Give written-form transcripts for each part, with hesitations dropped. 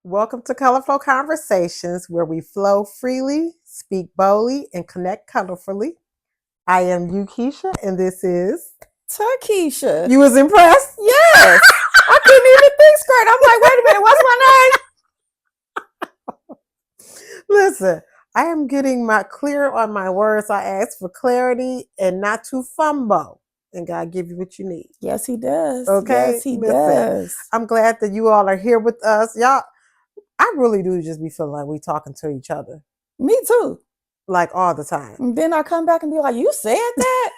Welcome to Kolorflow Conversations, where we flow freely, speak boldly, and connect colorfully. I am Uakeisha, and this is Tikisha. You was impressed? Yes. I couldn't even think straight. I'm like, wait a minute, what's my name? Listen, I am getting clear on my words. I ask for clarity and not to fumble. And God give you what you need. Yes, he does. Okay? Yes, he Listen, does. I'm glad that you all are here with us. Y'all, I really do just be feeling like we talking to each other. Me too. Like all the time. And then I come back and be like, you said that?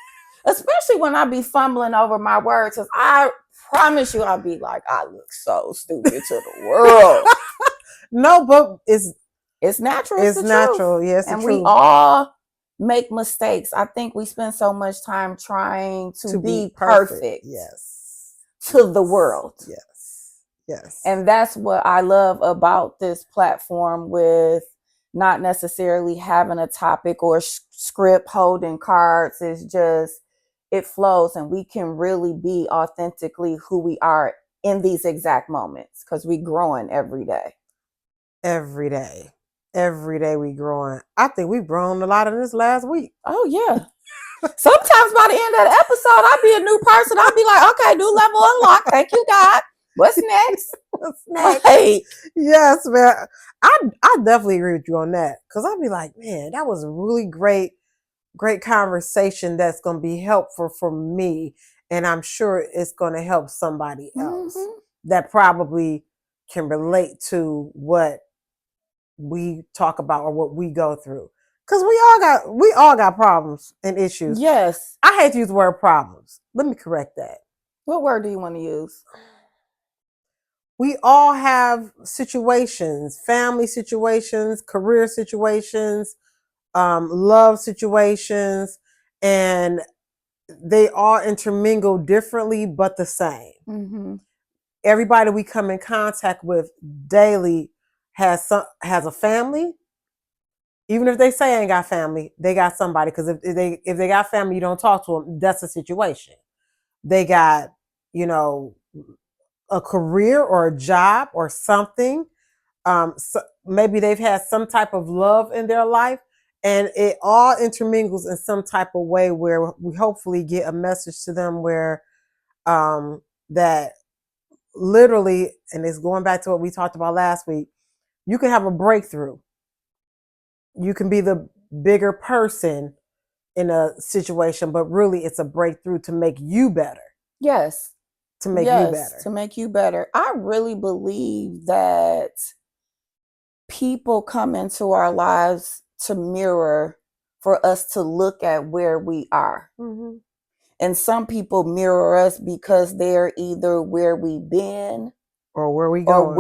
Especially when I be fumbling over my words. Because I promise you, I'll be like, I look so stupid to the world. No, but it's natural. It's natural. Yes, and we all make mistakes. I think we spend so much time trying to be perfect. Yes. To the world. Yes. Yes. And that's what I love about this platform, with not necessarily having a topic or script, holding cards. It's just, it flows, and we can really be authentically who we are in these exact moments, because we growing every day. Every day. Every day we growing. I think we've grown a lot in this last week. Oh, yeah. Sometimes by the end of the episode, I'll be a new person. I'll be like, okay, new level unlocked. Thank you, God. What's next? What's next? Like, yes, man. I definitely agree with you on that. Because I'll be like, man, that was a really great conversation that's going to be helpful for me. And I'm sure it's going to help somebody else that probably can relate to what we talk about or what we go through. Because we all got problems and issues. Yes. I hate to use the word problems. Let me correct that. What word do you want to use? We all have situations, family situations, career situations, love situations, and they all intermingle differently, but the same. Mm-hmm. Everybody we come in contact with daily has a family. Even if they say they ain't got family, they got somebody. Because if they got family, you don't talk to them. That's a situation. They got, a career or a job or something. So maybe they've had some type of love in their life, and it all intermingles in some type of way where we hopefully get a message to them where that literally, and it's going back to what we talked about last week, you can have a breakthrough. You can be the bigger person in a situation, but really it's a breakthrough to make you better. Yes. To make you better. To make you better. I really believe that people come into our lives to mirror, for us to look at where we are. Mm-hmm. And some people mirror us because they're either where we've been or where we going,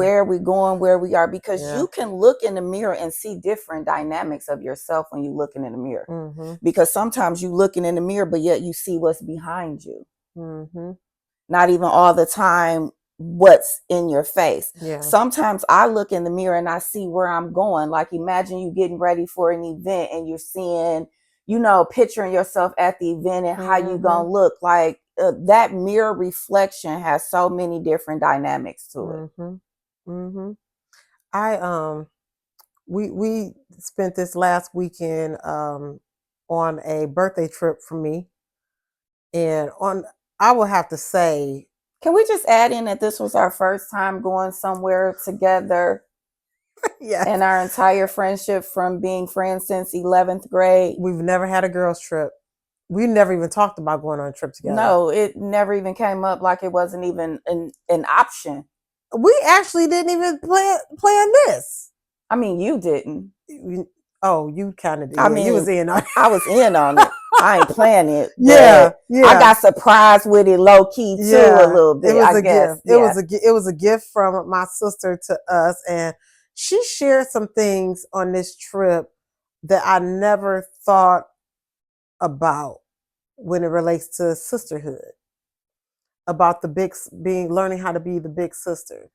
where we are. Because you can look in the mirror and see different dynamics of yourself when you're looking in the mirror. Mm-hmm. Because sometimes you're looking in the mirror, but yet you see what's behind you. Mm-hmm. Not even all the time what's in your face. Yeah. Sometimes I look in the mirror and I see where I'm going. Like, imagine you getting ready for an event and you're seeing, picturing yourself at the event and how you gonna look. Like, that mirror reflection has so many different dynamics to it. Mm-hmm. Mm-hmm. We spent this last weekend on a birthday trip for me, and I will have to say, can we just add in that this was our first time going somewhere together? Yes. And our entire friendship, from being friends since 11th grade. We've never had a girls' trip. We never even talked about going on a trip together. No, it never even came up. Like, it wasn't even an option. We actually didn't even plan this. I mean, you didn't. Oh, you kind of did. I mean, you was in on it. I was in on it. I ain't planning it. Yeah. I got surprised with it low key too, a little bit. It was a gift. It was a gift from my sister to us, and she shared some things on this trip that I never thought about when it relates to sisterhood. About learning how to be the big sister.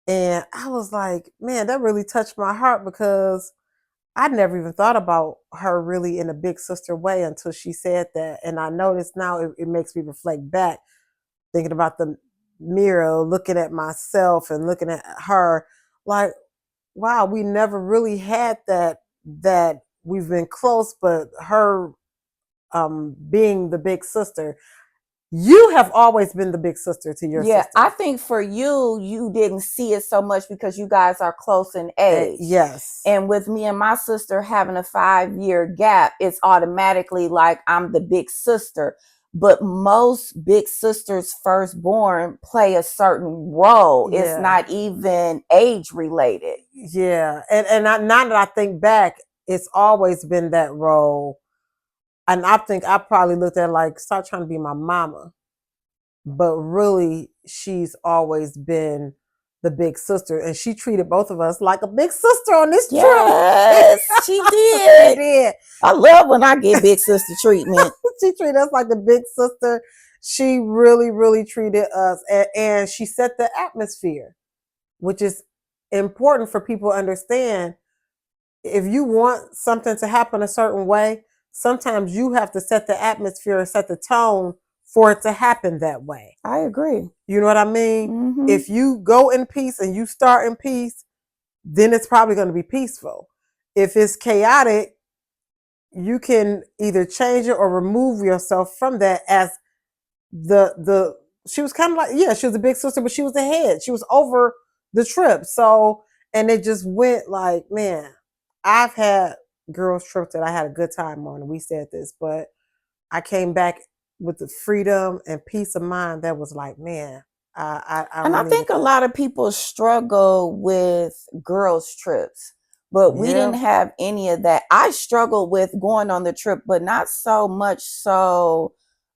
And I was like, man, that really touched my heart, because I never even thought about her really in a big sister way until she said that. And I noticed now it makes me reflect back, thinking about the mirror, looking at myself and looking at her, like, wow, we never really had that we've been close, but her being the big sister. You have always been the big sister to your sister. I think for you didn't see it so much because you guys are close in age. Yes. And with me and my sister having a 5-year gap, it's automatically like I'm the big sister. But most big sisters firstborn play a certain role. Yeah. It's not even age related. Yeah. And now that I think back, it's always been that role. And I think I probably looked at like, start trying to be my mama. But really, she's always been the big sister. And she treated both of us like a big sister on this trip. Yes, she did. She did. I love when I get big sister treatment. She treated us like the big sister. She really, really treated us. And she set the atmosphere, which is important for people to understand. If you want something to happen a certain way, sometimes you have to set the atmosphere and set the tone for it to happen that way. I agree. You know what I mean? Mm-hmm. If you go in peace and you start in peace, then it's probably going to be peaceful. If it's chaotic, you can either change it or remove yourself from that. As she was kind of like, yeah, she was a big sister, but she was the head. She was over the trip. So, and it just went like, man, I've had girls' trips that I had a good time on, and we said this, but I came back with the freedom and peace of mind that was like, man, I think a lot of people struggle with girls' trips, but we didn't have any of that. I struggled with going on the trip, but not so much so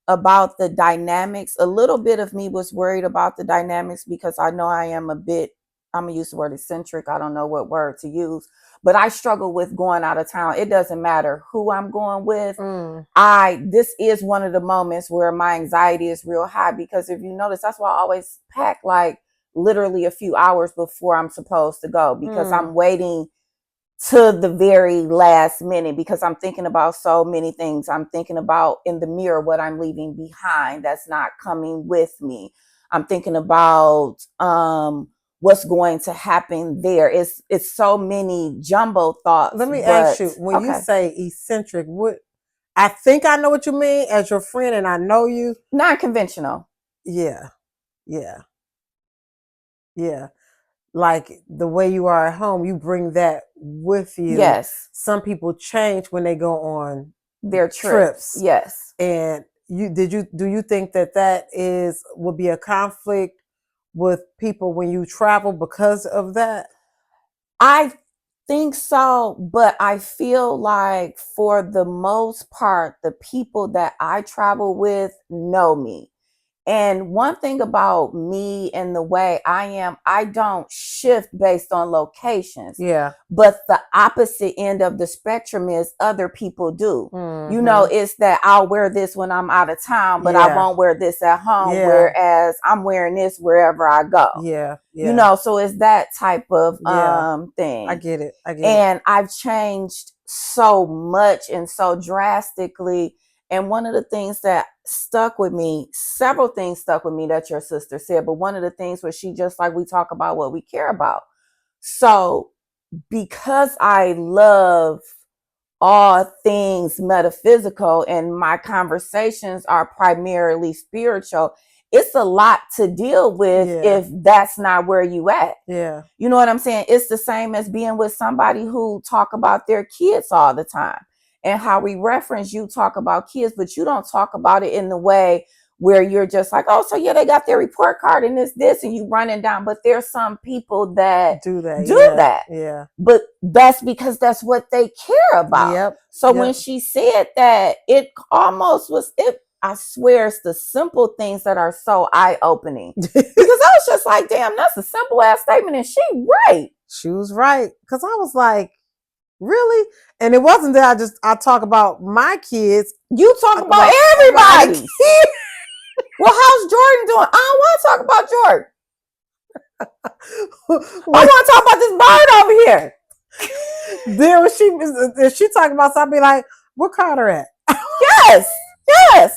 about the dynamics. A little bit of me was worried about the dynamics because I know I am I'm going to use the word eccentric. I don't know what word to use, but I struggle with going out of town. It doesn't matter who I'm going with. This is one of the moments where my anxiety is real high because if you notice, that's why I always pack like literally a few hours before I'm supposed to go because I'm waiting to the very last minute because I'm thinking about so many things. I'm thinking about in the mirror what I'm leaving behind that's not coming with me. I'm thinking about what's going to happen there. It's so many jumbo thoughts. Let me ask you, when you say eccentric, what I think I know what you mean as your friend and I know you. Non-conventional. Yeah. Like the way you are at home, you bring that with you. Yes. Some people change when they go on their trips. Yes. And do you think that would be a conflict with people when you travel because of that? I think so, but I feel like for the most part, the people that I travel with know me. And one thing about me and the way I don't shift based on locations. Yeah. But the opposite end of the spectrum is other people do. Mm-hmm. You know, it's that I'll wear this when I'm out of town, but I won't wear this at home. Yeah. Whereas I'm wearing this wherever I go. Yeah. You know, so it's that type of thing. I get it. And I've changed so much and so drastically. And one of the things that stuck with me, several things stuck with me that your sister said, but one of the things was she just like, we talk about what we care about. So because I love all things metaphysical and my conversations are primarily spiritual, it's a lot to deal with if that's not where you at. Yeah. You know what I'm saying? It's the same as being with somebody who talk about their kids all the time. And how we reference, you talk about kids, but you don't talk about it in the way where you're just like, oh, so yeah, they got their report card and this, and you running down. But there's some people that do that. Yeah. But that's because that's what they care about. Yep. So when she said that, it almost was it. I swear it's the simple things that are so eye-opening. Because I was just like, damn, that's a simple ass statement. And she right. She was right. Because I was like, really? And it wasn't that I talk about my kids. You talk about everybody. Well, how's Jordan doing? I don't want to talk about Jordan. I want to talk about this bird over here. Then when she talking about something, I'll be like, where Carter at? Yes.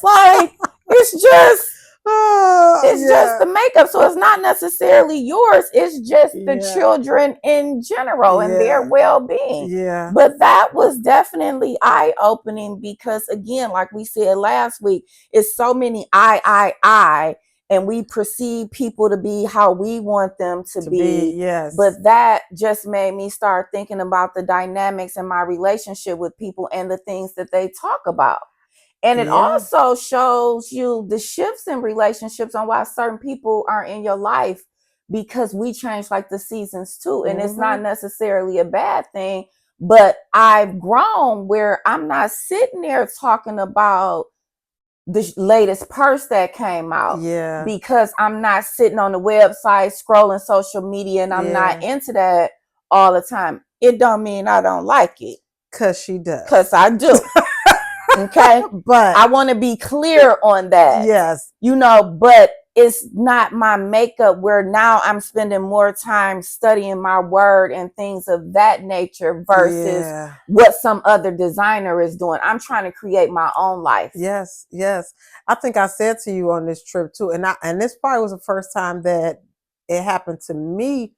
Like, it's just. It's just the makeup. So it's not necessarily yours. It's just the children in general and their well-being. Yeah. But that was definitely eye-opening because, again, like we said last week, it's so many I, and we perceive people to be how we want them to be. Yes. But that just made me start thinking about the dynamics in my relationship with people and the things that they talk about. And it also shows you the shifts in relationships on why certain people aren't in your life, because we change like the seasons too. And it's not necessarily a bad thing, but I've grown where I'm not sitting there talking about the latest purse that came out. Yeah. Because I'm not sitting on the website scrolling social media and I'm not into that all the time. It don't mean I don't like it. Cause she does. Cause I do. Okay. But I want to be clear on that. Yes. But it's not my makeup where now I'm spending more time studying my word and things of that nature versus what some other designer is doing. I'm trying to create my own life. Yes. Yes. I think I said to you on this trip too, and this probably was the first time that it happened to me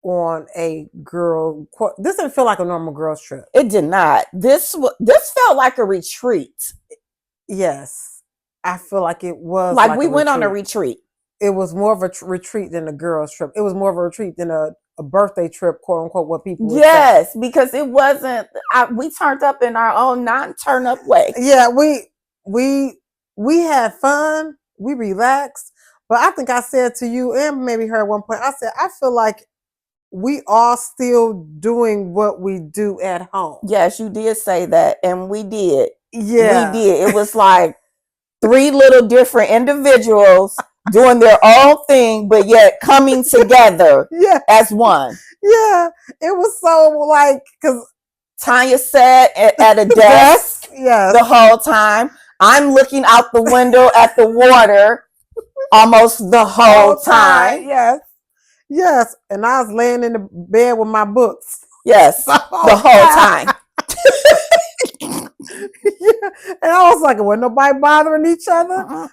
on a girl. This didn't feel like a normal girls trip. It did not. This felt like a retreat. Yes, I feel like it was like we went on a retreat. It was more of a retreat than a girls trip. It was more of a retreat than a birthday trip, quote unquote, what people would say. Because it wasn't. We turned up in our own non-turn up way. Yeah, we had fun. We relaxed. But I think I said to you and maybe her at one point, I said, I feel like we all still doing what we do at home. Yes, you did say that. And we did. Yeah. We did. It was like 3 little different individuals doing their own thing, but yet coming together as one. Yeah. It was so like, because Tanya sat at a desk the whole time. I'm looking out the window at the water almost the whole time. Yes. Yes. And I was laying in the bed with my books. Yes. The whole time. And I was like, wasn't nobody bothering each other?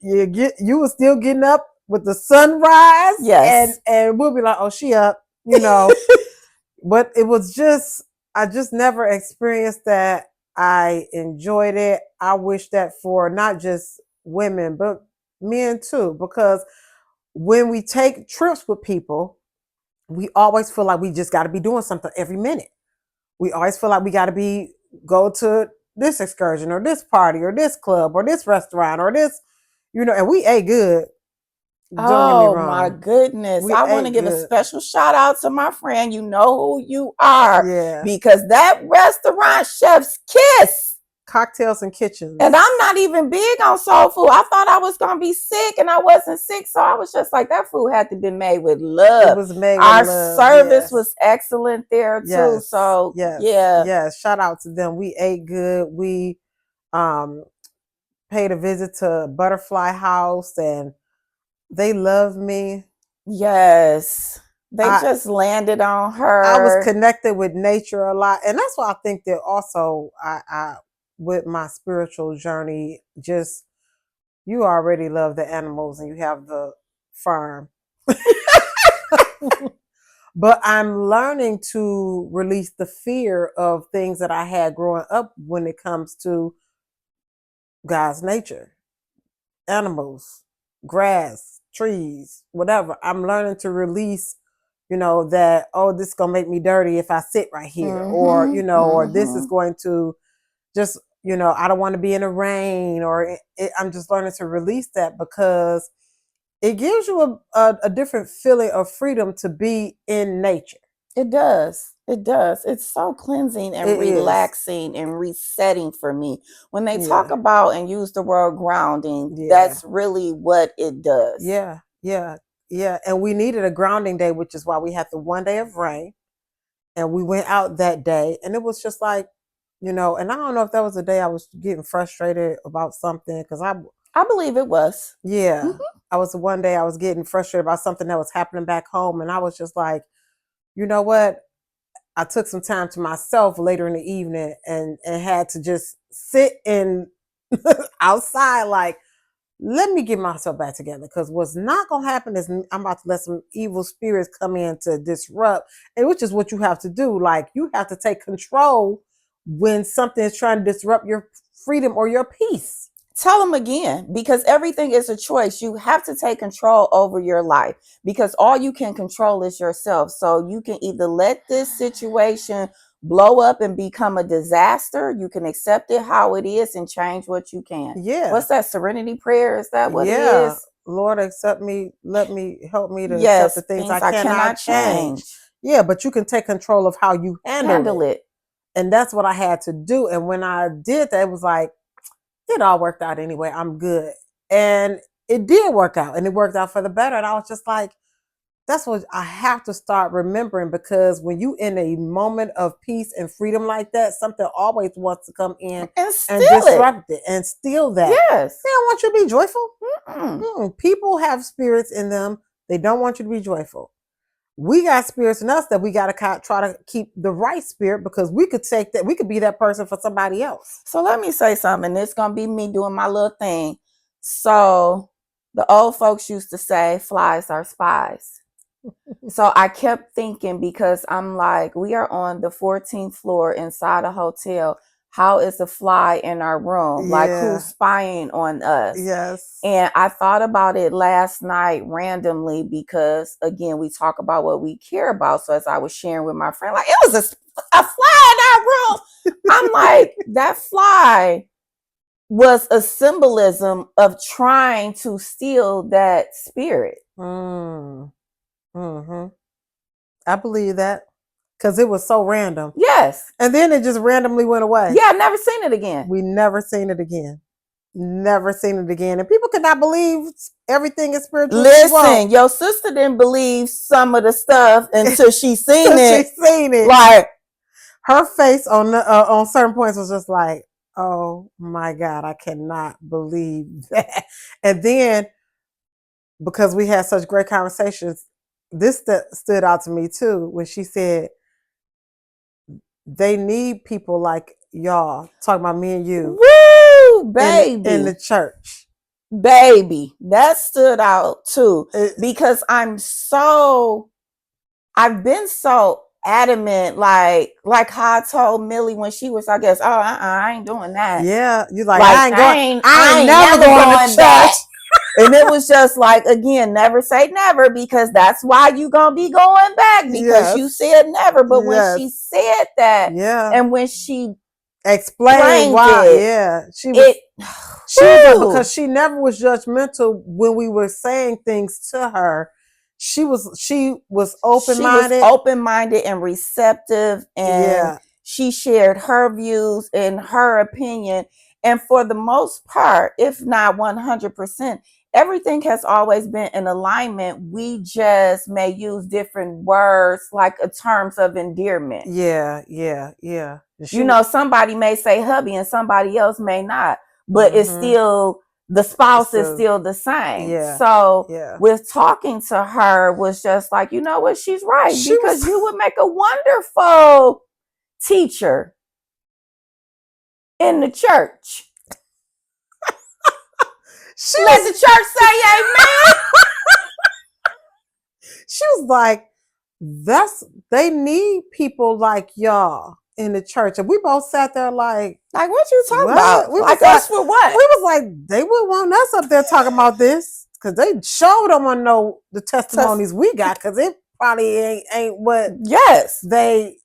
You were still getting up with the sunrise. Yes. And we'll be like, oh, she up, But it was just, I just never experienced that. I enjoyed it. I wish that for not just women, but men too, because when we take trips with people, we always feel like we just got to be doing something every minute. We always feel like we got to go to this excursion or this party or this club or this restaurant or this, and we ate good. Oh my goodness. I want to give a special shout out to my friend. You know who you are. Yeah. Because that restaurant chef's kiss. Cocktails and kitchens. And I'm not even big on soul food. I thought I was going to be sick and I wasn't sick. So I was just like, that food had to be made with love. It was made with love. Our service was excellent there too. So yeah. Shout out to them. We ate good. We paid a visit to Butterfly House and they loved me. Yes. They just landed on her. I was connected with nature a lot. And that's why I think that also I with my spiritual journey, just you already love the animals and you have the farm. But I'm learning to release the fear of things that I had growing up when it comes to God's nature, animals, grass, trees, whatever. I'm learning to release, that, oh, this is going to make me dirty if I sit right here, or, or this is going to just, I don't want to be in the rain, or I'm just learning to release that because it gives you a different feeling of freedom to be in nature. It does. It does. It's so cleansing and relaxing and resetting for me. When they talk about and use the word grounding, that's really what it does. Yeah. And we needed a grounding day, which is why we had the one day of rain. And we went out that day and it was just like, and I don't know if that was the day I was getting frustrated about something because I believe it was. Yeah. Mm-hmm. One day I was getting frustrated about something that was happening back home. And I was just like, you know what? I took some time to myself later in the evening and had to just sit in outside like, let me get myself back together, because what's not going to happen is I'm about to let some evil spirits come in to disrupt, and which is what you have to do. Like, you have to take control when something is trying to disrupt your freedom or your peace. Tell them again, because everything is a choice. You have to take control over your life, because all you can control is yourself. So you can either let this situation blow up and become a disaster. You can accept it how it is and change what you can. Yeah. What's that? Serenity prayer? Is that what it is? Lord, accept me. Let me help me to accept the things I cannot change. Yeah, but you can take control of how you handle it. And that's what I had to do. And when I did that, it was like, it all worked out anyway. I'm good. And it did work out, and it worked out for the better. And I was just like, that's what I have to start remembering, because when you in a moment of peace and freedom like that, something always wants to come in and disrupt it and steal that. Yes. They don't want you to be joyful. People have spirits in them. They don't want you to be joyful. We got spirits in us that we got to try to keep the right spirit, because we could take that. We could be that person for somebody else. So let me say something. It's going to be me doing my little thing. So the old folks used to say flies are spies. So I kept thinking, because I'm like, we are on the 14th floor inside a hotel. How is a fly in our room? Yeah. Like, who's spying on us? Yes. And I thought about it last night randomly, because again, we talk about what we care about. So as I was sharing with my friend, like, it was a fly in our room. I'm like, that fly was a symbolism of trying to steal that spirit. I believe that, because it was so random. Yes. And then it just randomly went away. Yeah, I've never seen it again. We never seen it again. Never seen it again. And people could not believe everything is spiritual. Listen, your sister didn't believe some of the stuff until she seen it. She seen it. Like, her face on certain points was just like, oh my God, I cannot believe that. And then, because we had such great conversations, this stood out to me too, when she said, they need people like y'all, talking about me and you. Woo, baby. In the church. Baby, that stood out too. Because I've been so adamant, like how I told Millie when she was, I guess, I ain't doing that. Yeah, you like I ain't never going to church. And it was just like, again, never say never, because that's why you gonna be going back, because you said never. But when she said that, and when she explained why, she was because she never was judgmental when we were saying things to her. She was open-minded. She was open-minded and receptive, and she shared her views and her opinion. And for the most part, if not 100%, everything has always been in alignment. We just may use different words, like terms of endearment. Yeah. You know, somebody may say hubby and somebody else may not, but it's still, the spouse is still the same. Yeah. So with talking to her was just like, you know what, she's right, because you would make a wonderful teacher in the church. Let the church say amen. She was like, they need people like y'all in the church. And we both sat there like what you talking about? We like us for what? We was like, they would want us up there talking about this, because they sure don't want to know the testimonies we got, because it probably ain't what they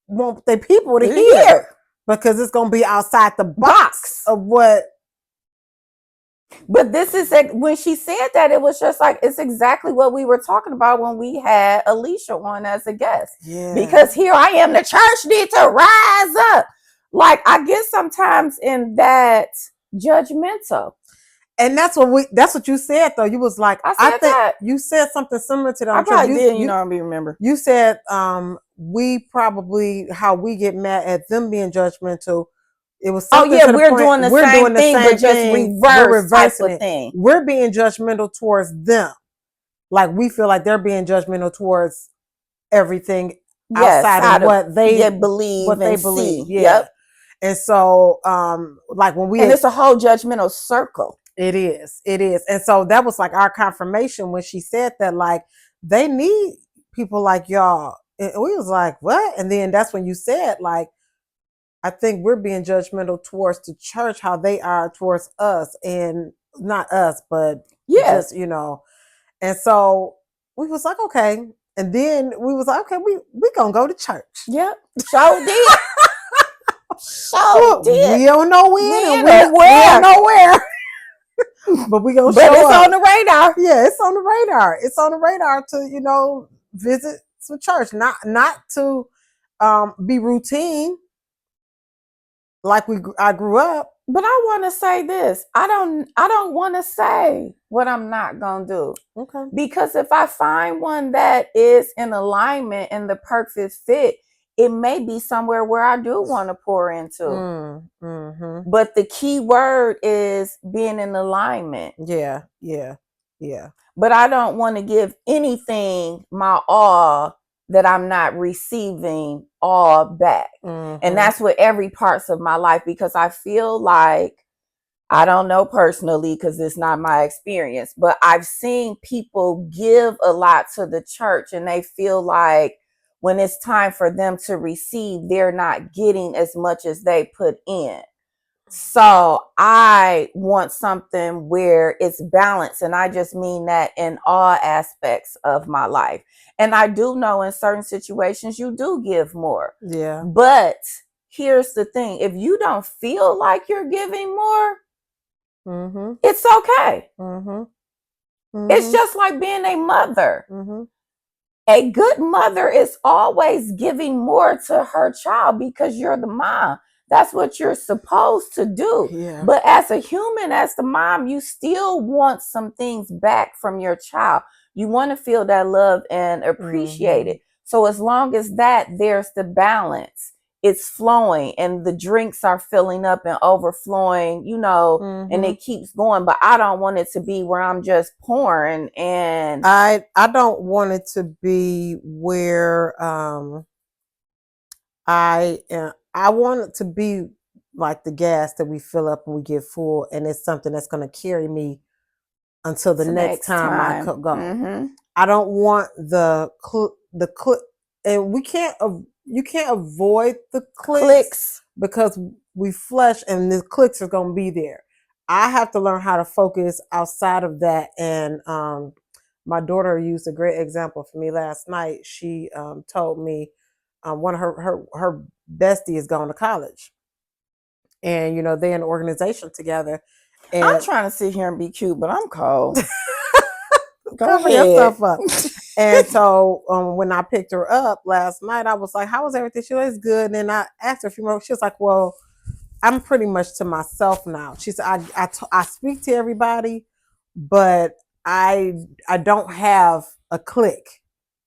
want their people to hear, because it's gonna be outside the box of what. But this is, when she said that, it was just like, it's exactly what we were talking about when we had Alicia on as a guest. Yeah. Because here I am, the church need to rise up. Like, I get sometimes in that judgmental. And that's what you said though. You was like, I think that. You said something similar to that. I probably did, I don't remember. You said, we probably, how we get mad at them being judgmental. It was we're doing the same thing, but just reverse type of thing. We're being judgmental towards them. Like, we feel like they're being judgmental towards everything outside of what they believe, what they and believe. See. Yep. And so, like when we, and it's a whole judgmental circle. It is. It is. And so that was like our confirmation when she said that, like, they need people like y'all. And we was like, what? And then that's when you said, like, I think we're being judgmental towards the church, how they are towards us, and not us, but just, And so we was like, okay. And then we was like, okay, we gonna go to church. Yep. So did. We don't know when and we don't know where. But we gonna show up. But it's on the radar. Yeah, it's on the radar. It's on the radar to, visit some church. Not to be routine like I grew up. But I want to say this. I don't want to say what I'm not going to do. Okay. Because if I find one that is in alignment and the perfect fit, it may be somewhere where I do want to pour into. Mm-hmm. But the key word is being in alignment. Yeah. But I don't want to give anything my all that I'm not receiving all back. Mm-hmm. And that's with every parts of my life, because I feel like, I don't know personally because it's not my experience, but I've seen people give a lot to the church and they feel like when it's time for them to receive, they're not getting as much as they put in. So I want something where it's balanced. And I just mean that in all aspects of my life. And I do know in certain situations, you do give more. Yeah. But here's the thing. If you don't feel like you're giving more, it's okay. It's just like being a mother. A good mother is always giving more to her child because you're the mom. That's what you're supposed to do. Yeah. But as a human, as the mom, you still want some things back from your child. You want to feel that love and appreciate it. So as long as there's the balance, it's flowing and the drinks are filling up and overflowing, and it keeps going. But I don't want it to be where I'm just pouring. And I don't want it to be where I want it to be like the gas that we fill up and we get full, and it's something that's going to carry me until the next time I go. Mm-hmm. I don't want the click, and you can't avoid the clicks because we flesh, and the clicks are going to be there. I have to learn how to focus outside of that, and my daughter used a great example for me last night. She told me one of her bestie is going to college, and they're in an organization together. And I'm trying to sit here and be cute, but I'm cold. Cover yourself up. And so when I picked her up last night, I was like, "How was everything?" She was good. And then I asked her a few more. She was like, "Well, I'm pretty much to myself now." She said, "I speak to everybody, but I don't have a clique."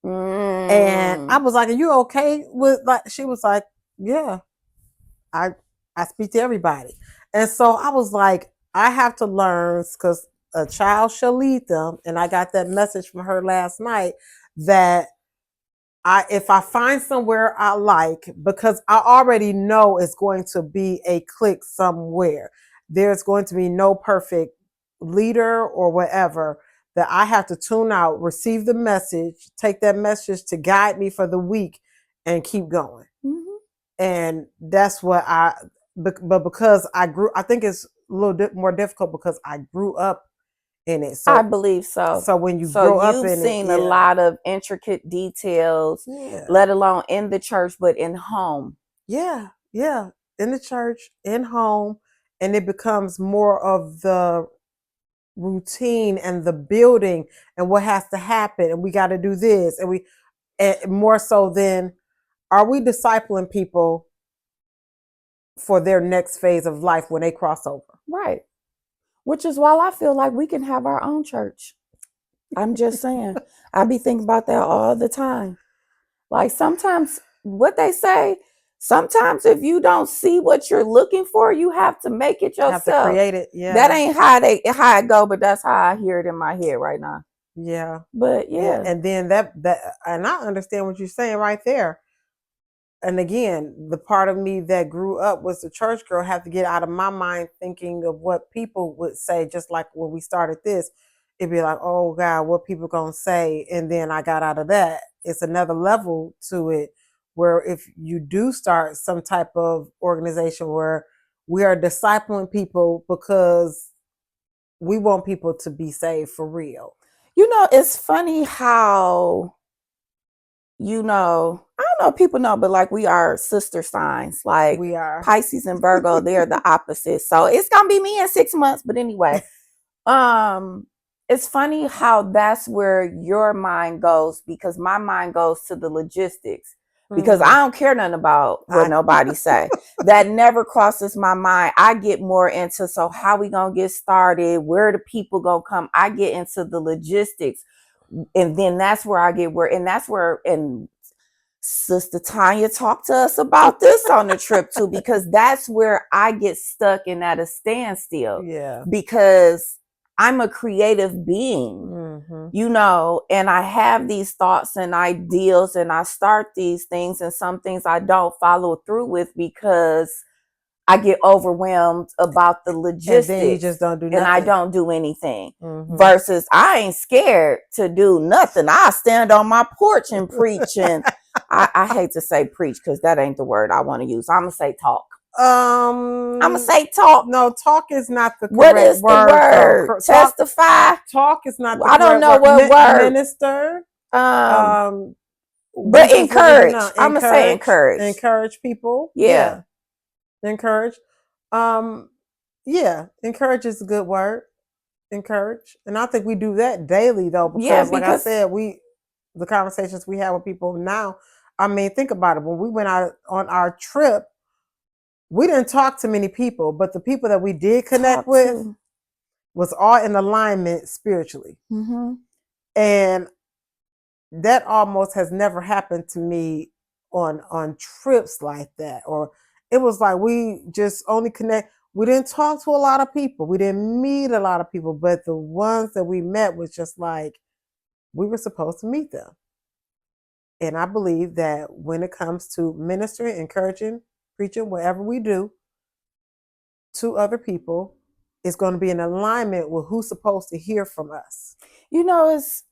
And I was like, "Are you okay with like?" She was like, "Yeah, I speak to everybody." And so I was like, I have to learn, because a child shall lead them. And I got that message from her last night that if I find somewhere I like, because I already know it's going to be a clique somewhere. There's going to be no perfect leader or whatever, that I have to tune out, receive the message, take that message to guide me for the week, and keep going. And that's what but because I think it's a little bit more difficult because I grew up in it. So I believe so. So when you grow up in it, you've seen a lot of intricate details, let alone in the church, but in home. Yeah. In the church, in home, and it becomes more of the routine and the building and what has to happen, and we got to do this, and more so than, are we discipling people for their next phase of life when they cross over? Right. Which is why I feel like we can have our own church. I'm just saying. I be thinking about that all the time. Like sometimes what they say, sometimes if you don't see what you're looking for, you have to make it yourself. Have to create it. Yeah. That ain't how it go, but that's how I hear it in my head right now. Yeah. But yeah. And then that and I understand what you're saying right there. and again, the part of me that grew up was the church girl, have to get out of my mind thinking of what people would say. Just like when we started this, it'd be like, oh God, what people gonna say? And then I got out of that. It's another level to it where if you do start some type of organization where we are discipling people because we want people to be saved for real. You know, it's funny how, you know, I don't know if people know, but like we are sister signs. Like we are Pisces and Virgo, they're the opposite. So it's gonna be me in 6 months. But anyway, it's funny how that's where your mind goes, because my mind goes to the logistics. Because I don't care nothing about what nobody say. That never crosses my mind. I get more into, so how we gonna get started? Where the people gonna come? I get into the logistics. And then that's where I get and Sister Tanya talked to us about this on the trip too, because that's where I get stuck and at a standstill. Yeah. Because I'm a creative being, you know, and I have these thoughts and ideals and I start these things, and some things I don't follow through with because I get overwhelmed about the logistics. And then you just don't do nothing. And I don't do anything. Versus I ain't scared to do nothing. I stand on my porch and preach. And I hate to say preach because that ain't the word I want to use. I'm going to say talk. I'm going to say talk. No, talk is not the correct what is word. The word? Testify. Talk is not the I don't know what word. Minister. But encourage. I'm going to say encourage. Encourage people. Yeah. Encourage. Yeah, encourage is a good word. Encourage. And I think we do that daily though, because like I said, the conversations we have with people now, I mean, think about it. When we went out on our trip, we didn't talk to many people, but the people that we did connect with was all in alignment spiritually. And that almost has never happened to me on trips like that. Or it was like we just only connect. We didn't talk to a lot of people. We didn't meet a lot of people, but the ones that we met was just like we were supposed to meet them. And I believe that when it comes to ministering, encouraging, preaching, whatever we do to other people, it's going to be in alignment with who's supposed to hear from us. You know, it's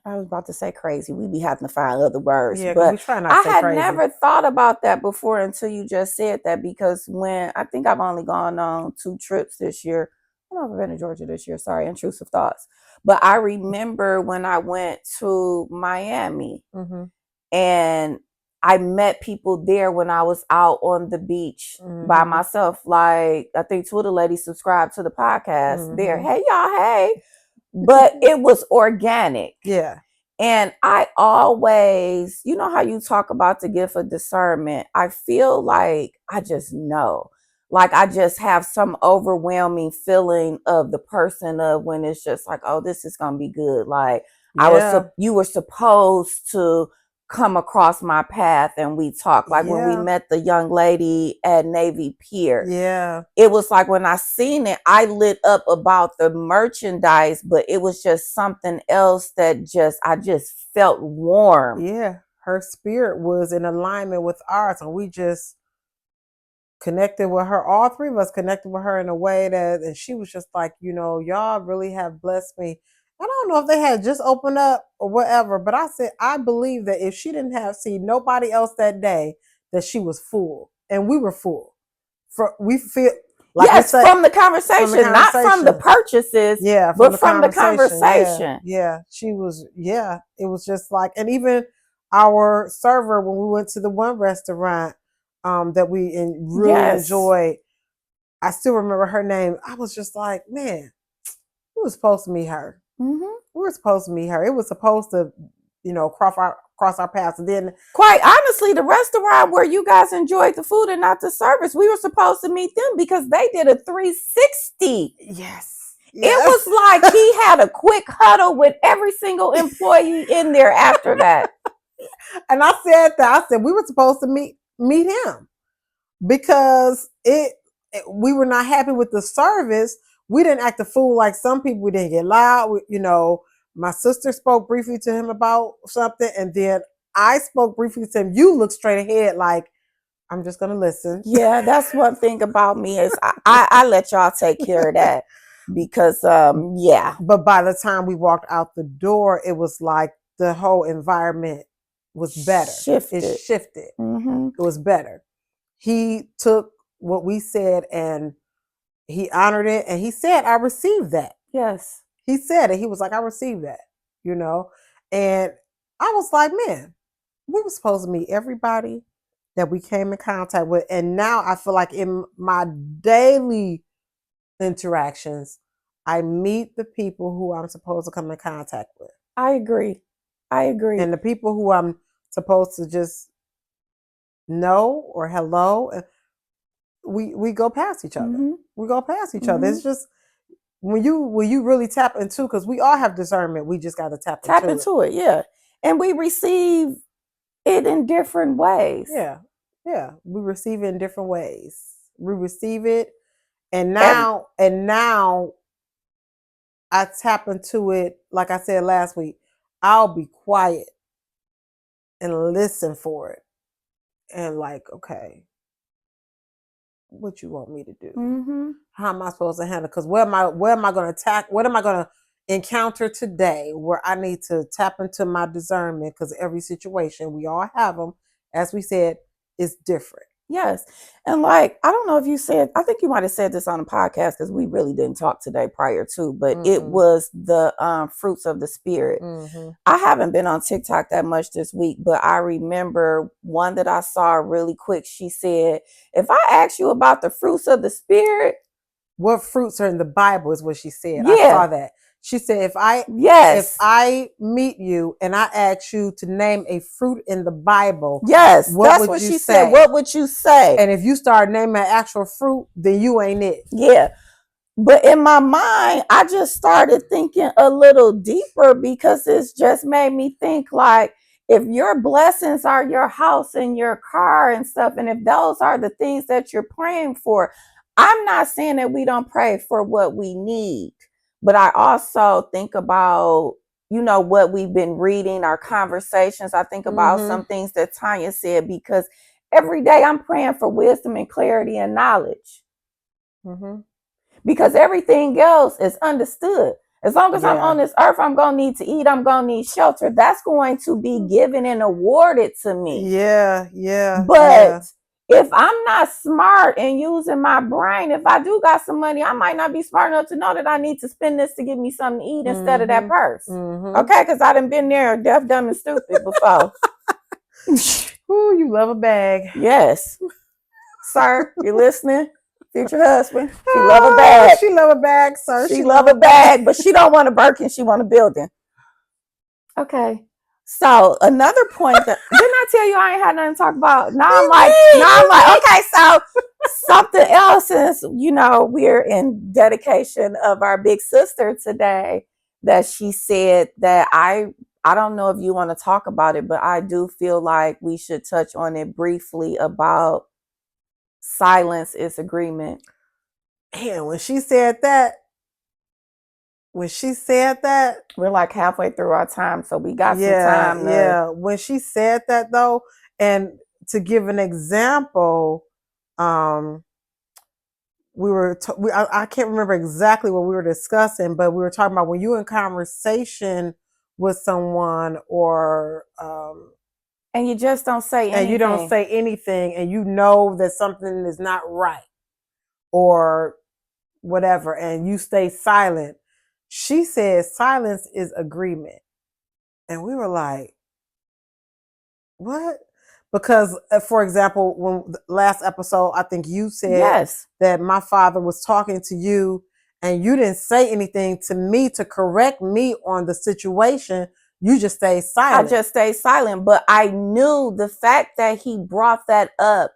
I was about to say crazy. We be having to find other words. Yeah, but we try not to say crazy. I had never thought about that before until you just said that, because when I think I've only gone on 2 trips this year. I don't know if I've been to Georgia this year. Sorry, intrusive thoughts. But I remember when I went to Miami and I met people there when I was out on the beach by myself. Like, I think 2 of the ladies subscribed to the podcast there. Hey, y'all, hey. But it was organic. Yeah. And I always, you know how you talk about the gift of discernment? I feel like I just know. Like I just have some overwhelming feeling of the person of when it's just like, oh, this is going to be good. Like you were supposed to come across my path and we talked. Like when we met the young lady at Navy Pier. Yeah. It was like when I seen it, I lit up about the merchandise, but it was just something else that I just felt warm. Yeah. Her spirit was in alignment with ours, and we just connected with her. All 3 of us connected with her in a way that, and she was just like, you know, y'all really have blessed me. I don't know if they had just opened up or whatever, but I said, I believe that if she didn't have seen nobody else that day, that she was full, and we were full. We feel like from the conversation, not from the purchases, but from the conversation. Yeah, she was. Yeah, it was just like, and even our server when we went to the one restaurant that we really enjoyed. I still remember her name. I was just like, man, we were supposed to meet her. We were supposed to meet her. It was supposed to, you know, cross our paths. And then, quite honestly, the restaurant where you guys enjoyed the food and not the service, we were supposed to meet them because they did a 360. Yes. It was like he had a quick huddle with every single employee in there after that. And I said that. I said we were supposed to meet him because we were not happy with the service. We didn't act a fool like some people. We didn't get loud. You know, my sister spoke briefly to him about something, and then I spoke briefly to him, you looked straight ahead like, I'm just going to listen. Yeah, that's one thing about me is I let y'all take care of that because, yeah. But by the time we walked out the door, it was like the whole environment was better. It shifted. Mm-hmm. It was better. He took what we said and he honored it. And he said, I received that. Yes. He said it. He was like, I received that, you know? And I was like, man, we were supposed to meet everybody that we came in contact with. And now I feel like in my daily interactions, I meet the people who I'm supposed to come in contact with. I agree. And the people who I'm supposed to just know or hello, we go past each other. Mm-hmm. We go past each other. It's just when you really tap into, because we all have discernment, we just got to tap into it. Yeah. And we receive it in different ways. Yeah. We receive it in different ways. We receive it, and now I tap into it. Like I said last week, I'll be quiet and listen for it, and like, okay, what you want me to do? Mm-hmm. How am I supposed to handle? Because where am I going to attack? What am I going to encounter today where I need to tap into my discernment? Because every situation, we all have them, as we said, is different. Yes. And like, I don't know if you said, I think you might have said this on the podcast because we really didn't talk today prior to, but it was the fruits of the spirit. Mm-hmm. I haven't been on TikTok that much this week, but I remember one that I saw really quick. She said, if I ask you about the fruits of the spirit. What fruits are in the Bible is what she said. Yeah. I saw that. She said, if I meet you and I ask you to name a fruit in the Bible, yes, that's what she said. What would you say? And if you start naming actual fruit, then you ain't it. Yeah. But in my mind, I just started thinking a little deeper because it's just made me think like, if your blessings are your house and your car and stuff, and if those are the things that you're praying for, I'm not saying that we don't pray for what we need. But I also think about, what we've been reading, our conversations. I think about some things that Tanya said, because every day I'm praying for wisdom and clarity and knowledge. Mm-hmm. Because everything else is understood. As long as I'm on this earth, I'm going to need to eat. I'm going to need shelter. That's going to be given and awarded to me. Yeah. But if I'm not smart and using my brain, if I do got some money, I might not be smart enough to know that I need to spend this to give me something to eat instead of that purse. Mm-hmm. Okay, because I done been there deaf, dumb, and stupid before. Ooh, you love a bag. Yes. Sir, you listening? Future husband. She love a bag. She love a bag, sir. She love a bag, but she don't want a Birkin. She want a building. Okay. So another point that didn't I tell you I ain't had nothing to talk about? Now I'm like, okay, so something else is, we're in dedication of our big sister today, that she said that I don't know if you want to talk about it, but I do feel like we should touch on it briefly about silence is agreement. And when she said that, we're like halfway through our time, so we got some time. Yeah. When she said that though, and to give an example, I can't remember exactly what we were discussing, but we were talking about when you're in conversation with someone or and you just don't say anything. And you don't say anything, and you know that something is not right or whatever, and you stay silent. She says silence is agreement. And we were like, what? Because, for example, when last episode, I think you said that my father was talking to you and you didn't say anything to me to correct me on the situation. You just stayed silent. I just stayed silent, but I knew the fact that he brought that up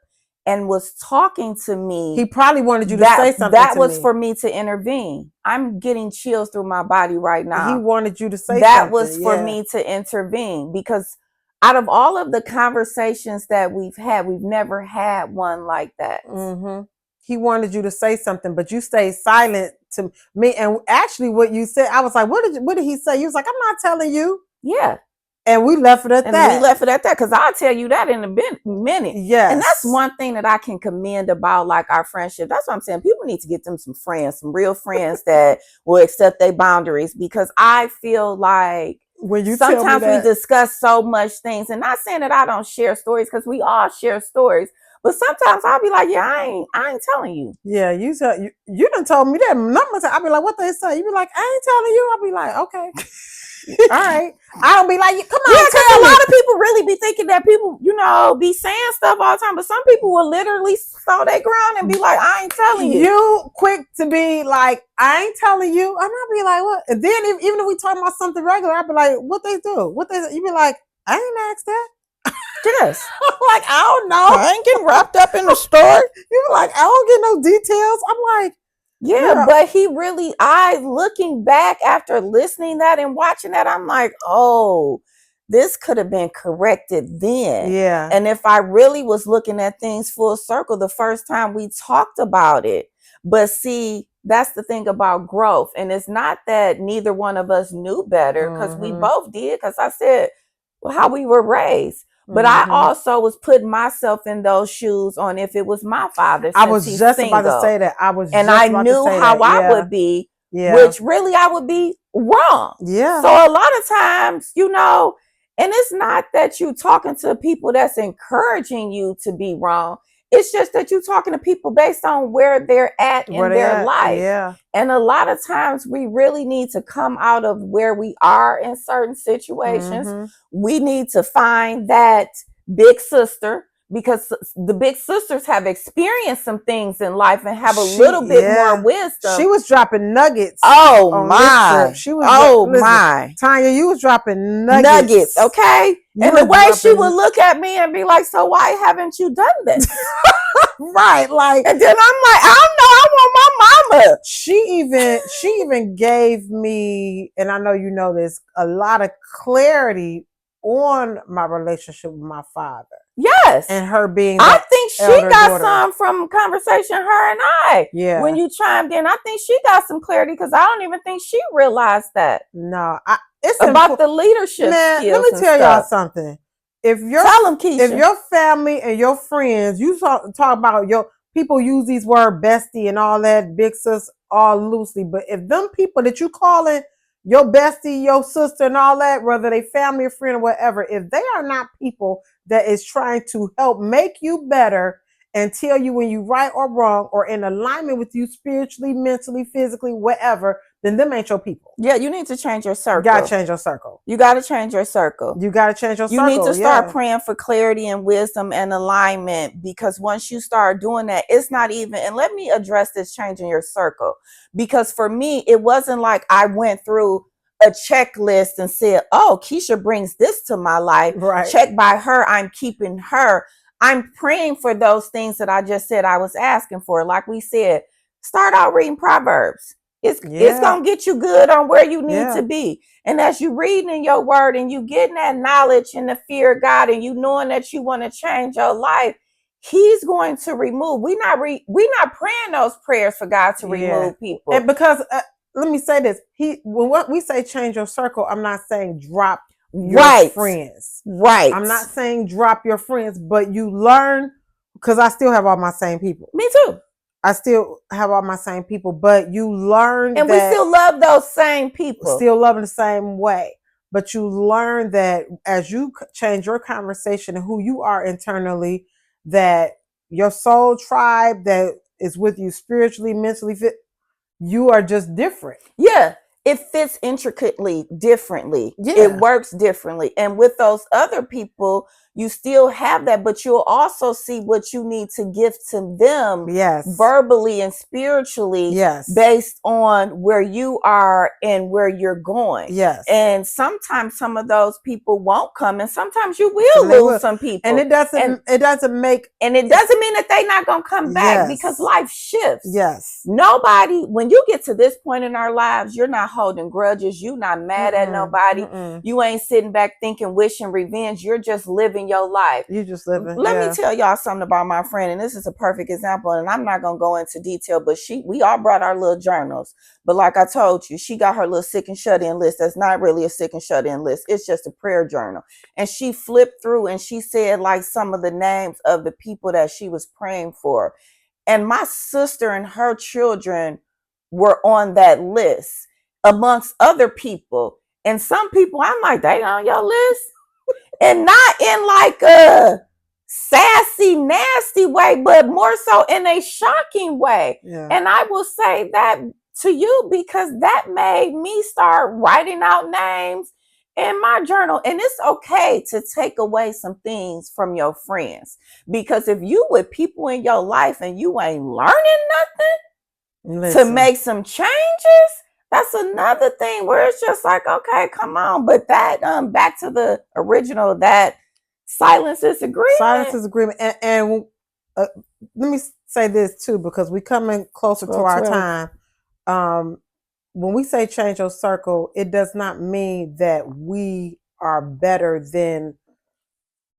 and was talking to me. He probably wanted you to say something. That was for me to intervene. I'm getting chills through my body right now. He wanted you to say something. That was for me to intervene, because out of all of the conversations that we've had, we've never had one like that. Mm-hmm. He wanted you to say something, but you stayed silent to me. And actually what you said, I was like, what did he say? You was like, I'm not telling you. Yeah. And we left it at and that. we left it at that, because I'll tell you that in a minute. Yes. And that's one thing that I can commend about like our friendship. That's what I'm saying. People need to get them some friends, some real friends that will accept their boundaries, because I feel like when you sometimes we discuss so much things, and not saying that I don't share stories, because we all share stories, but sometimes I'll be like, yeah, I ain't telling you. Yeah, you done told me that numbers. I'll be like, what they say? You be like, I ain't telling you. I'll be like, okay. All right. I'll be like, come on. Yeah, because a lot of people really be thinking that people, be saying stuff all the time, but some people will literally slow their ground and be like, I ain't telling you. You quick to be like, I ain't telling you. And I'll be like, what? And then even if we talk about something regular, I'll be like, what they do? You be like, I ain't asked that. Yes. Like, I don't know. I ain't getting wrapped up in the story. You be like, I don't get no details. I'm like, yeah, but he really, looking back after listening that and watching that, I'm like, oh, this could have been corrected then. Yeah. And if I really was looking at things full circle the first time we talked about it. But see, that's the thing about growth. And it's not that neither one of us knew better, because we both did, because I said how we were raised. But I also was putting myself in those shoes on if it was my father. I was just about to say that. I knew how I would be, which really I would be wrong. Yeah. So a lot of times, and it's not that you talking to people that's encouraging you to be wrong. It's just that you're talking to people based on where they're at in their life. Yeah. And a lot of times we really need to come out of where we are in certain situations. We need to find that big sister, because the big sisters have experienced some things in life and have a little bit more wisdom. She was dropping nuggets. Oh my. She was my. Tanya, you was dropping nuggets. Okay. And the way she would look at me and be like, so why haven't you done this? Right. Like, and then I'm like, I don't know, I want my mama. She even gave me, and I know you know this, a lot of clarity on my relationship with my father. Yes. And her being I think she got daughter. some from conversation, her and I. Yeah. When you chimed in, I think she got some clarity, because I don't even think she realized that. No. It's about the leadership skills. Let me tell y'all something. Tell them, Keisha. If your family and your friends, you talk about your people use these words bestie and all that, big sis, all loosely. But if them people that you calling your bestie, your sister and all that, whether they family or friend or whatever, if they are not people that is trying to help make you better and tell you when you right or wrong, or in alignment with you spiritually, mentally, physically, whatever, then them ain't your people. Yeah, you need to change your circle. You gotta change your circle. You gotta change your circle. You gotta change your circle. You need to start praying for clarity and wisdom and alignment, because once you start doing that, it's not even, and let me address this changing your circle, because for me, it wasn't like I went through a checklist and said, oh, Keisha brings this to my life. Right. Check by her, I'm keeping her. I'm praying for those things that I just said I was asking for. Like we said, start out reading Proverbs. It's going to get you good on where you need to be. And as you reading in your word and you getting that knowledge and the fear of God, and you knowing that you want to change your life, he's going to remove. We're not praying those prayers for God to remove people. And because let me say this, when we say change your circle, I'm not saying drop your friends. Right. I'm not saying drop your friends, but you learn, because I still have all my same people. Me too. I still have all my same people, but you learn and we still love those same people. Still love them the same way. But you learn that as you change your conversation and who you are internally, that your soul tribe that is with you spiritually, mentally, you are just different. Yeah. It fits intricately differently. Yeah. It works differently. And with those other people, you still have that, but you'll also see what you need to give to them verbally and spiritually based on where you are and where you're going. Yes. And sometimes some of those people won't come, and sometimes you will lose some people. And it doesn't mean that they're not going to come back, because life shifts. Yes. Nobody, when you get to this point in our lives, you're not holding grudges. You're not mad at nobody. You ain't sitting back thinking, wishing revenge. You're just living living your life. You just living. Let me tell y'all something about my friend, and this is a perfect example, and I'm not going to go into detail, but we all brought our little journals. But like I told you, she got her little sick and shut in list. That's not really a sick and shut in list. It's just a prayer journal. And she flipped through and she said like some of the names of the people that she was praying for. And my sister and her children were on that list amongst other people. And some people, I'm like, they on your list? And not in like a sassy, nasty way, but more so in a shocking way. Yeah. And I will say that to you because that made me start writing out names in my journal. And it's okay to take away some things from your friends, because if you with people in your life and you ain't learning nothing to make some changes, that's another thing where it's just like, okay, come on. But that back to the original, that silence is agreement. Silence is agreement. And let me say this too, because we coming closer to our time. When we say change your circle, it does not mean that we are better than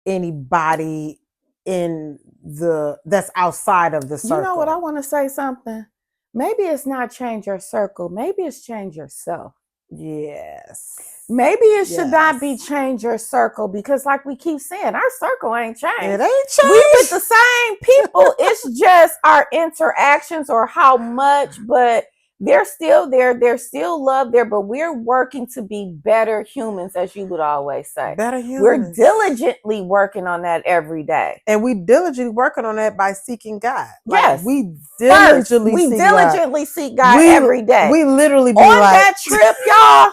anybody that's outside of the circle. You know what? I want to say something. Maybe it's not change your circle. Maybe it's change yourself. Yes. Maybe it should not be change your circle, because like we keep saying, our circle ain't changed. It ain't changed. We with the same people. It's just our interactions or how much, but they're still there. There's still love there, but we're working to be better humans, as you would always say. Better humans. We're diligently working on that every day. And we diligently working on that by seeking God. Yes. Like we diligently seek God every day. We literally be on that trip, y'all.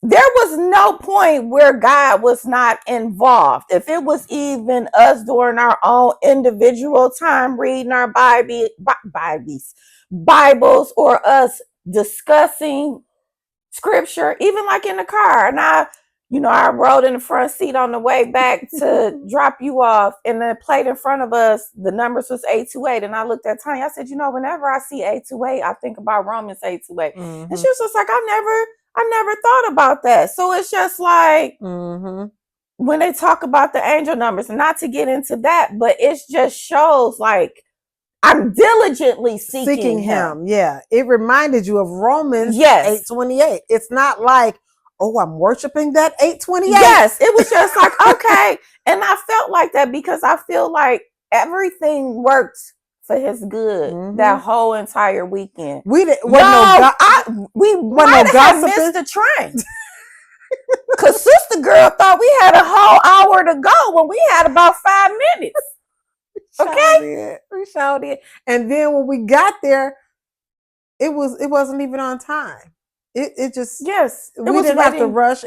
There was no point where God was not involved. If it was even us during our own individual time reading our Bibles, or us discussing scripture, even like in the car. And I rode in the front seat on the way back to drop you off, and the plate in front of us, the numbers was 828. And I looked at Tanya, I said, whenever I see 828, I think about Romans 828. Mm-hmm. And she was just like, I never thought about that. So it's just like, when they talk about the angel numbers, and not to get into that, but it just shows like, I'm diligently seeking him. Yeah. It reminded you of Romans 8:28. It's not like, oh, I'm worshiping that 8:28. Yes. It was just like, okay. And I felt like that because I feel like everything worked for his good that whole entire weekend. We might have missed the train. Because Sister Girl thought we had a whole hour to go when we had about 5 minutes. Okay, we showed it. And then when we got there, it wasn't even on time. It just we didn't have to rush.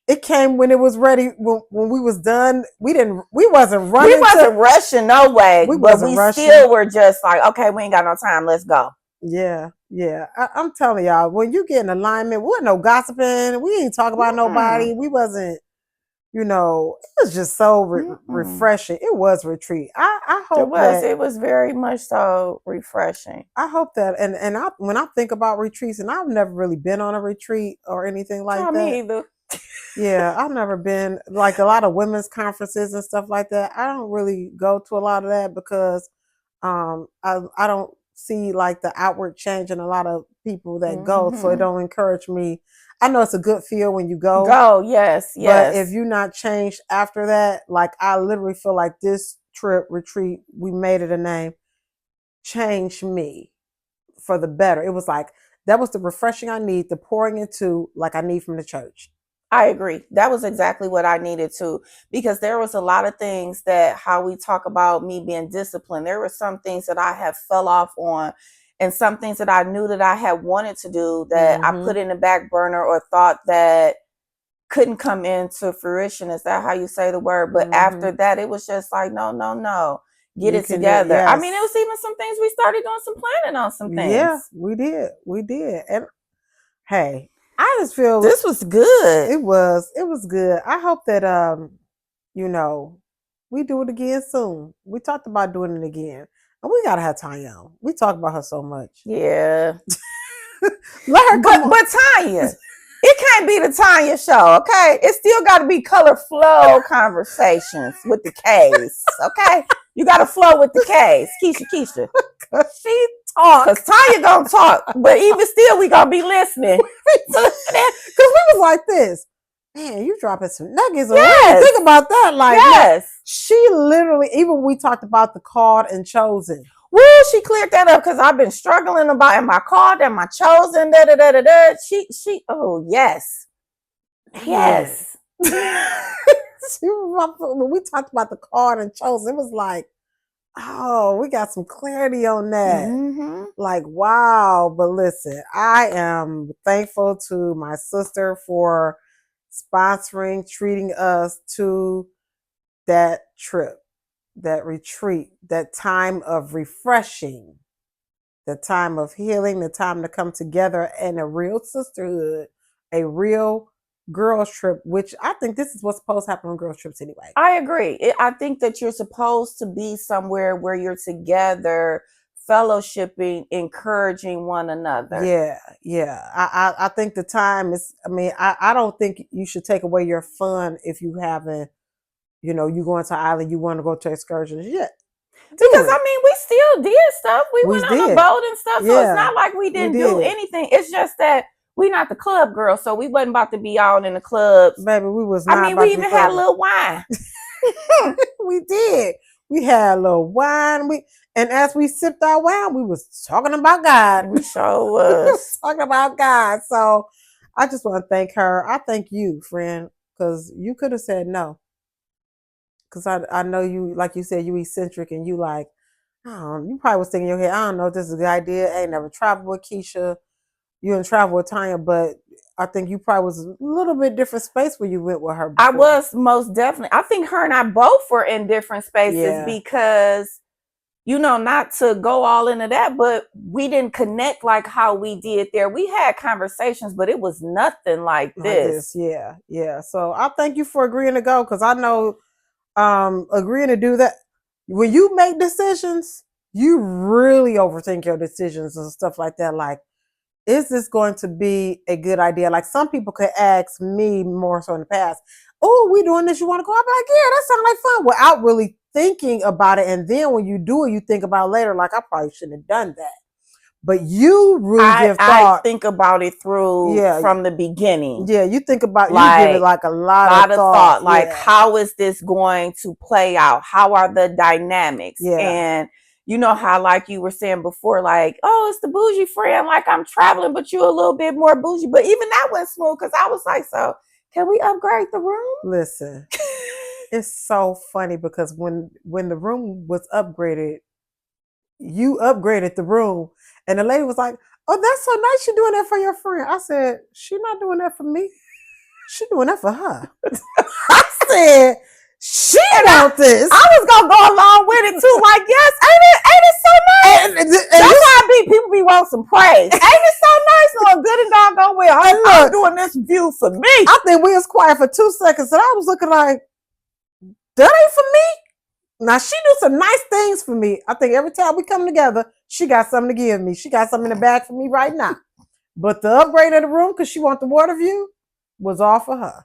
It came when it was ready. When we was done, we wasn't running. We wasn't rushing no way. We still were just like, okay, we ain't got no time. Let's go. Yeah. I'm telling y'all, when you get in alignment, we wasn't no gossiping. We ain't talking about nobody. We wasn't. It was just so refreshing. It was retreat. I hope it was very much so refreshing. I hope that, and when I think about retreats, and I've never really been on a retreat or anything like that. Me either. Yeah, I've never been like a lot of women's conferences and stuff like that. I don't really go to a lot of that because I don't see like the outward change in a lot of people that go, so it don't encourage me. I know it's a good feel when you go. Yes. But if you're not changed after that, like I literally feel like this retreat, we made it a name, changed me for the better. It was like, that was the refreshing I need, the pouring into like I need from the church. I agree. That was exactly what I needed to, because there was a lot of things that, how we talk about me being disciplined, there were some things that I have fell off on, and some things that I knew that I had wanted to do that I put in the back burner or thought that couldn't come into fruition. Is that how you say the word? But after that, it was just like, no. Get it together. I mean, it was even some things we started doing some planning on some things. Yeah, we did. And hey, I just feel this was good. It was good. I hope that we do it again soon. We talked about doing it again. And we gotta have Tanya on. We talk about her so much. Yeah. Let her come on. But Tanya, It can't be the Tanya show, okay? It still got to be Kolorflow Conversations with the K's, okay? You got to flow with the K's. Keisha. Cause she talk. Cause Tanya gonna talk, but even still, we gonna be listening. Cause we was like this. Man, you dropping some nuggets. Yes. Think about that. Like, yes. She literally, even when we talked about the called and chosen. Well, she cleared that up because I've been struggling about am I called, am I chosen? She. Oh yes, yes. When we talked about the called and chosen, it was like, oh, we got some clarity on that. Mm-hmm. Like, wow. But listen, I am thankful to my sister for sponsoring, treating us to that trip, that retreat, that time of refreshing, the time of healing, the time to come together in a real sisterhood, a real girls trip, which I think this is what's supposed to happen on girls trips anyway. I agree. I think that you're supposed to be somewhere where you're together, fellowshipping, encouraging one another. Yeah. I think the time is, I don't think you should take away your fun if you haven't, you going to island, you want to go to excursions. Yeah. Because we still did stuff. We went on a boat and stuff. So it's not like we didn't do anything. It's just that we not the club girls, so we wasn't about to be out in the clubs. Baby, we was not. We even had a little wine. We did. We had a little wine. And as we sipped our wine, we was talking about God. We sure was. Talking about God. So I just want to thank her. I thank you, friend, because you could have said no. Because I know you, like you said, you eccentric and you like, you probably was thinking in your head, I don't know if this is a good idea. I ain't never traveled with Keisha. You didn't travel with Tanya, but I think you probably was a little bit different space where you went with her before. I was most definitely. I think her and I both were in different spaces because, not to go all into that, but we didn't connect like how we did there. We had conversations, but it was nothing like this. Yeah. So I thank you for agreeing to go because I know agreeing to do that. When you make decisions, you really overthink your decisions and stuff like that. Like, is this going to be a good idea? Like some people could ask me more so in the past, oh, we doing this, you want to go? I'll be like, yeah, that sounds like fun, without really thinking about it. And then when you do it, you think about it later, like I probably shouldn't have done that. But you really give thought. I think about it through from the beginning. Yeah, you think about you give it like a lot of thought. Like, how is this going to play out? How are the dynamics? Yeah. And you know how, like you were saying before, like, oh, it's the bougie friend. Like I'm traveling, but you a little bit more bougie. But even that went smooth because I was like, so can we upgrade the room? Listen, it's so funny because when the room was upgraded, you upgraded the room. And the lady was like, oh, that's so nice you're doing that for your friend. I said, she not doing that for me. She doing that for her. I said, she want this. I was going to go along with it too. Like, yes, ain't it so nice? And that's how people be wanting some praise. Ain't it so nice? No, good and doggone well. I'm doing this view for me. I think we was quiet for 2 seconds and I was looking like, that ain't for me. Now she do some nice things for me. I think every time we come together, she got something to give me. She got something in the bag for me right now. But the upgrade of the room, because she want the water view, was all for her.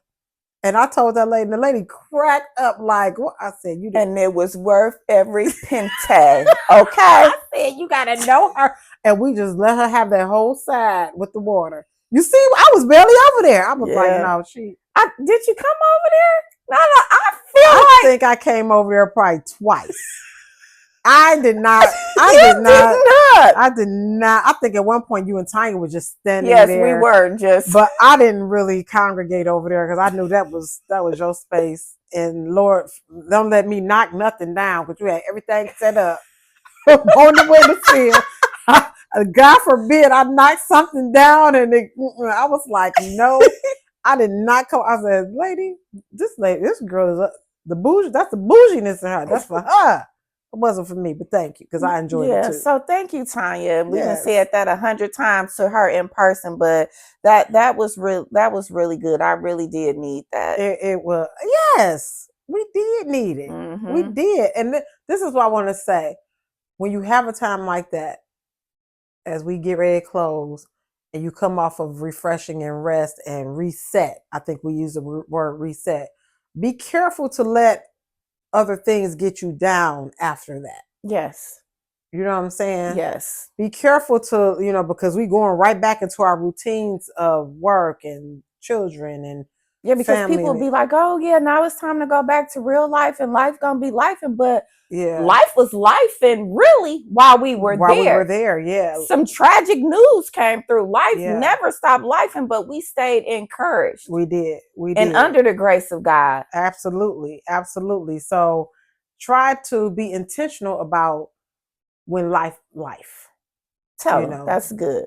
And I told that lady, and the lady cracked up like, what? I said, you did. And it was worth every pente. Okay. I said, you got to know her. And we just let her have that whole side with the water. You see, I was barely over there. I was like, no, did you come over there? No, I think I came over there probably twice. I did not. I did not. I think at one point you and Tanya were just standing there. Yes, we were just. But I didn't really congregate over there because I knew that was your space. And Lord, don't let me knock nothing down because you had everything set up on the windowsill. God forbid I knocked something down and I was like, no, I did not come. I said, this girl is the bougie. That's the bouginess in her. That's for her. It wasn't for me, but thank you because I enjoyed it too. So thank you, Tanya. We done said that 100 times to her in person, but that was real. That was really good. I really did need that. It was we did need it. Mm-hmm. We did, and this is what I want to say. When you have a time like that, as we get ready to close, and you come off of refreshing and rest and reset. I think we use the word reset. Be careful to let other things get you down after that. Yes. You know what I'm saying? Yes. Be careful to, because we going right back into our routines of work and children and because people be like, oh yeah, now it's time to go back to real life and life gonna be life. But life was life, and really while we were there, yeah. Some tragic news came through. Life never stopped lifing, but we stayed encouraged. We did. And under the grace of God. Absolutely. Absolutely. So try to be intentional about when life. Tell them. That's good.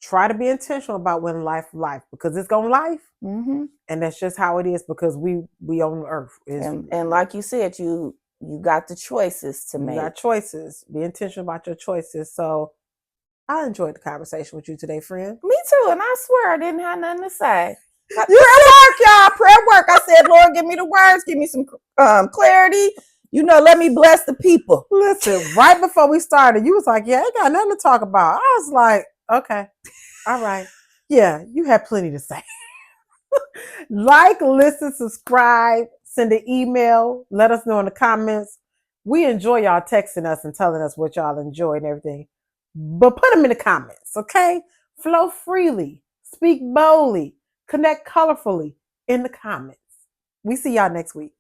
Try to be intentional about when life, because it's gonna life. Mm-hmm. And that's just how it is, because we on earth. And like you said, you got the choices to make. You got choices. Be intentional about your choices. So I enjoyed the conversation with you today, friend. Me too. And I swear I didn't have nothing to say. Prayer work, y'all. Prayer work. I said, Lord, give me the words. Give me some clarity. Let me bless the people. Listen, right before we started, you was like, yeah, I got nothing to talk about. I was like, okay. All right. Yeah, you had plenty to say. Like, listen, subscribe, send an email. Let us know in the comments. We enjoy y'all texting us and telling us what y'all enjoy and everything. But put them in the comments, okay? Flow freely. Speak boldly. Connect colorfully in the comments. We see y'all next week.